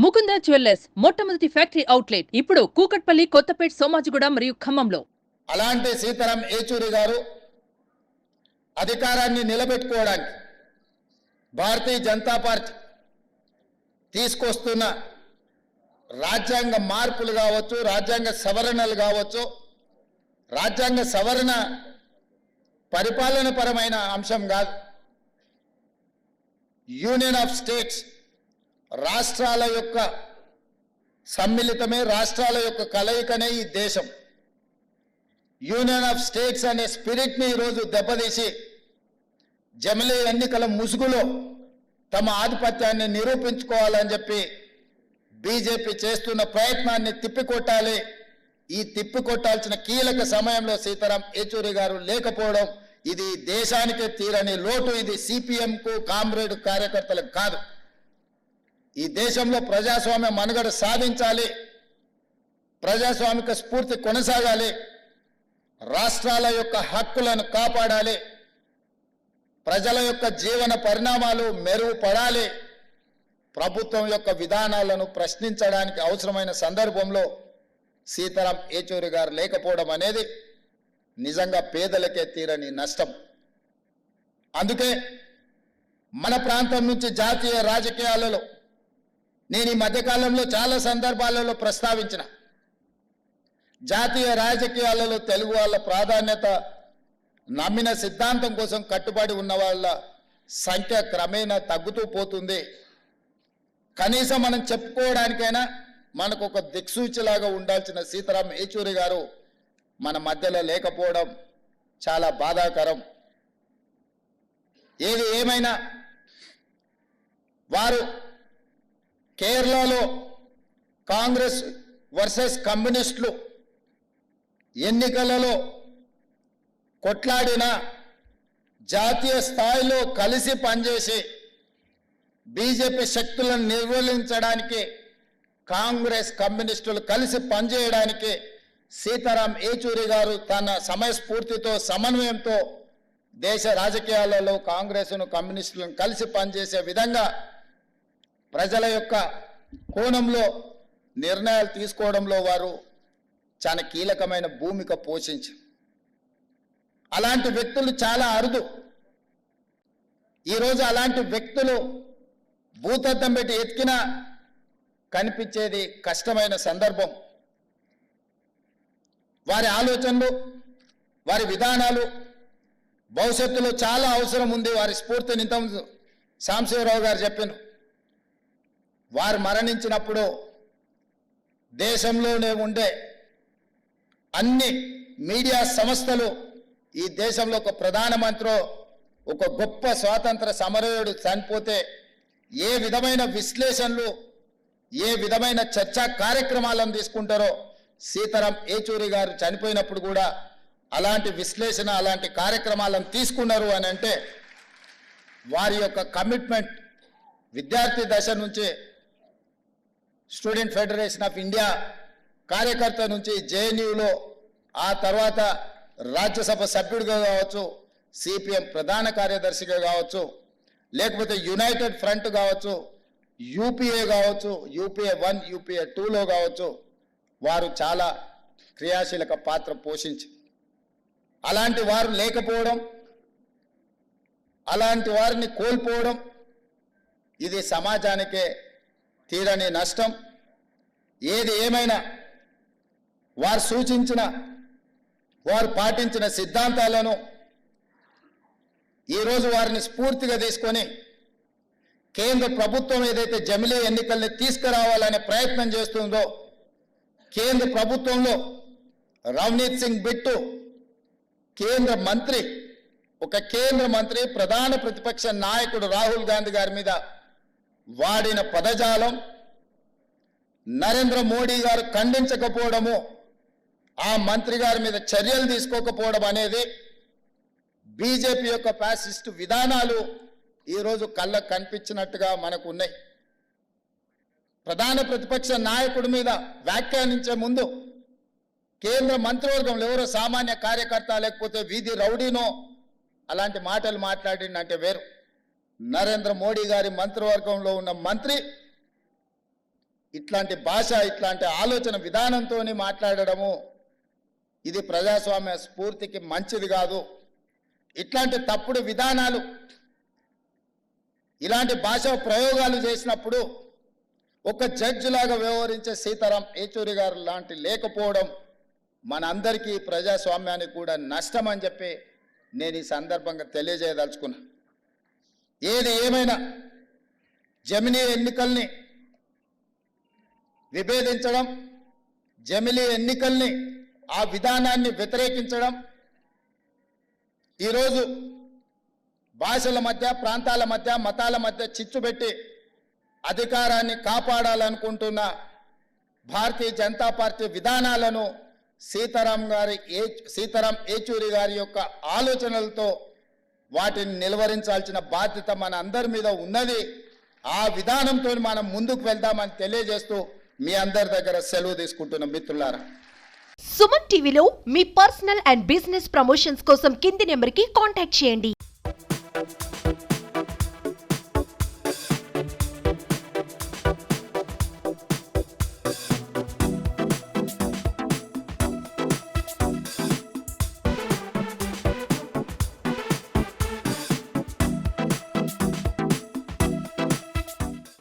Mukunda jewellers మొట్టమొదటి factory outlet ఇప్పుడు కూకట్పల్లి, కొత్తపేట్, సోమాజిగూడ మరియు ఖమ్మంలో. అలాంటి సీతారాం ఏచూరి గారు అధికారాన్ని నిలబెట్టుకోవడానికి భారతీయ జనతా పార్టీ తీసుకొస్తున్న రాజ్యాంగ మార్పులు కావచ్చు, రాజ్యాంగ సవరణలు కావచ్చు, రాజ్యాంగ సవరణ పరిపాలన పరమైన అంశం కాదు. యూనియన్ ఆఫ్ స్టేట్స్, రాష్ట్రాల యొక్క సమ్మిళితమే, రాష్ట్రాల యొక్క కలయికనే ఈ దేశం. యూనియన్ ఆఫ్ స్టేట్స్ అనే స్పిరిట్ని ఈరోజు దెబ్బతీసి జమిలీ ఎన్నికల ముసుగులో తమ ఆధిపత్యాన్ని నిరూపించుకోవాలని చెప్పి బీజేపీ చేస్తున్న ప్రయత్నాన్ని తిప్పికొట్టాలి. ఈ తిప్పికొట్టాల్సిన కీలక సమయంలో సీతారాం ఏచూరి గారు లేకపోవడం ఇది దేశానికే తీరని లోటు. ఇది సిపిఎంకు, కామ్రేడ్ కార్యకర్తలకు కాదు. ఈ దేశంలో ప్రజాస్వామ్య మనుగడ సాధించాలి, ప్రజాస్వామిక స్ఫూర్తి కొనసాగాలి, రాష్ట్రాల యొక్క హక్కులను కాపాడాలి, ప్రజల యొక్క జీవన పరిణామాలు మెరుగుపడాలి, ప్రభుత్వం యొక్క విధానాలను ప్రశ్నించడానికి అవసరమైన సందర్భంలో సీతారాం ఏచూరి గారు లేకపోవడం అనేది నిజంగా పేదలకే తీరని నష్టం. అందుకే మన ప్రాంతం నుంచి జాతీయ రాజకీయాలలో నేను ఈ మధ్యకాలంలో చాలా సందర్భాలలో ప్రస్తావించిన, జాతీయ రాజకీయాలలో తెలుగు వాళ్ళ ప్రాధాన్యత, నమ్మిన సిద్ధాంతం కోసం కట్టుబడి ఉన్న వాళ్ళ సంఖ్య క్రమేణా తగ్గుతూ పోతుంది. కనీసం మనం చెప్పుకోవడానికైనా మనకు ఒక దిక్సూచిలాగా ఉండాల్సిన సీతారాం ఏచూరి గారు మన మధ్యలో లేకపోవడం చాలా బాధాకరం. ఏది ఏమైనా వారు కేరళలో కాంగ్రెస్ వర్సెస్ కమ్యూనిస్టులు ఎన్నికలలో కొట్లాడిన, జాతీయ స్థాయిలో కలిసి పనిచేసి బీజేపీ శక్తులను నిర్మూలించడానికి కాంగ్రెస్ కమ్యూనిస్టులు కలిసి పనిచేయడానికి సీతారాం ఏచూరి గారు తన సమయస్ఫూర్తితో, సమన్వయంతో దేశ రాజకీయాలలో కాంగ్రెస్ను, కమ్యూనిస్టులను కలిసి పనిచేసే విధంగా ప్రజల యొక్క కోణంలో నిర్ణయాలు తీసుకోవడంలో వారు చాలా కీలకమైన భూమిక పోషించారు. అలాంటి వ్యక్తులు చాలా అరుదు. ఈరోజు అలాంటి వ్యక్తులు భూతద్దం పెట్టి ఎతికినా కనిపించేది కష్టమైన సందర్భం. వారి ఆలోచనలు, వారి విధానాలు భవిష్యత్తులో చాలా అవసరం ఉంది. వారి స్ఫూర్తిని ఇంతకుముందు సాంబశివరావు గారు చెప్పారు. వారు మరణించినప్పుడు దేశంలోనే ఉండే అన్ని మీడియా సంస్థలు ఈ దేశంలో ఒక ప్రధానమంత్రి, ఒక గొప్ప స్వాతంత్ర సమరయోధుడు చనిపోతే ఏ విధమైన విశ్లేషణలు, ఏ విధమైన చర్చా కార్యక్రమాలను తీసుకుంటారో సీతారాం ఏచూరి గారు చనిపోయినప్పుడు కూడా అలాంటి విశ్లేషణ, అలాంటి కార్యక్రమాలను తీసుకున్నారు అని అంటే వారి యొక్క కమిట్మెంట్ విద్యార్థి దశ నుంచి స్టూడెంట్ ఫెడరేషన్ ఆఫ్ ఇండియా కార్యకర్త నుంచి జేఎన్యూలో, ఆ తర్వాత రాజ్యసభ సభ్యుడిగా కావచ్చు, సిపిఎం ప్రధాన కార్యదర్శిగా కావచ్చు, లేకపోతే యునైటెడ్ ఫ్రంట్ కావచ్చు, యూపీఏ కావచ్చు, యూపీఏ 1, యూపీఏ 2లో కావచ్చు, వారు చాలా క్రియాశీలక పాత్ర పోషించి అలాంటి వారు లేకపోవడం, అలాంటి వారిని కోల్పోవడం ఇది సమాజానికే తీరని నష్టం. ఏది ఏమైనా వారు సూచించిన, వారు పాటించిన సిద్ధాంతాలను ఈరోజు వారిని స్ఫూర్తిగా తీసుకొని కేంద్ర ప్రభుత్వం ఏదైతే జమిలీ ఎన్నికల్ని తీసుకురావాలనే ప్రయత్నం చేస్తుందో, కేంద్ర ప్రభుత్వంలో రవనీత్ సింగ్ బిట్టు కేంద్ర మంత్రి, ఒక కేంద్ర మంత్రి ప్రధాన ప్రతిపక్ష నాయకుడు రాహుల్ గాంధీ గారి మీద వాడిన పదజాలం, నరేంద్ర మోడీ గారు ఖండించకపోవడము, ఆ మంత్రి గారి మీద చర్యలు తీసుకోకపోవడం అనేది బీజేపీ యొక్క ఫ్యాసిస్ట్ విధానాలు ఈరోజు కళ్ళకు కనిపించినట్టుగా మనకు ఉన్నాయి. ప్రధాన ప్రతిపక్ష నాయకుడి మీద వ్యాఖ్యానించే ముందు కేంద్ర మంత్రివర్గంలో ఎవరో సామాన్య కార్యకర్త లేకపోతే వీధి రౌడీనో అలాంటి మాటలు మాట్లాడిందంటే వేరు. నరేంద్ర మోడీ గారి మంత్రివర్గంలో ఉన్న మంత్రి ఇట్లాంటి భాష, ఇట్లాంటి ఆలోచన విధానంతో మాట్లాడడము ఇది ప్రజాస్వామ్య స్ఫూర్తికి మంచిది కాదు. ఇట్లాంటి తప్పుడు విధానాలు, ఇలాంటి భాష ప్రయోగాలు చేసినప్పుడు ఒక జడ్జి లాగా వ్యవహరించే సీతారాం ఏచూరి గారు లాంటి లేకపోవడం మనందరికీ ప్రజాస్వామ్యానికి కూడా నష్టం అని చెప్పి నేను ఈ సందర్భంగా తెలియజేయదలుచుకున్నా. ఏది ఏమైనా జమిలీ ఎన్నికల్ని విభేదించడం, జమిలీ ఎన్నికల్ని ఆ విధానాన్ని వ్యతిరేకించడం, ఈరోజు భాషల మధ్య, ప్రాంతాల మధ్య, మతాల మధ్య చిచ్చు పెట్టి అధికారాన్ని కాపాడాలనుకుంటున్న భారతీయ జనతా పార్టీ విధానాలను సీతారాం ఏచూరి గారి యొక్క ఆలోచనలతో వాటిని నిలువరించాల్సిన బాధ్యత మన అందరి మీద ఉన్నది. ఆ విధానంతో మనం ముందుకు వెళ్దామని తెలియజేస్తూ మీ అందరి దగ్గర సెలవు తీసుకుంటున్న మిత్రులారా. సుమన్ టీవీలో మీ పర్సనల్ అండ్ బిజినెస్ ప్రమోషన్స్ కోసం కింది నెంబర్కి కాంటాక్ట్ చేయండి.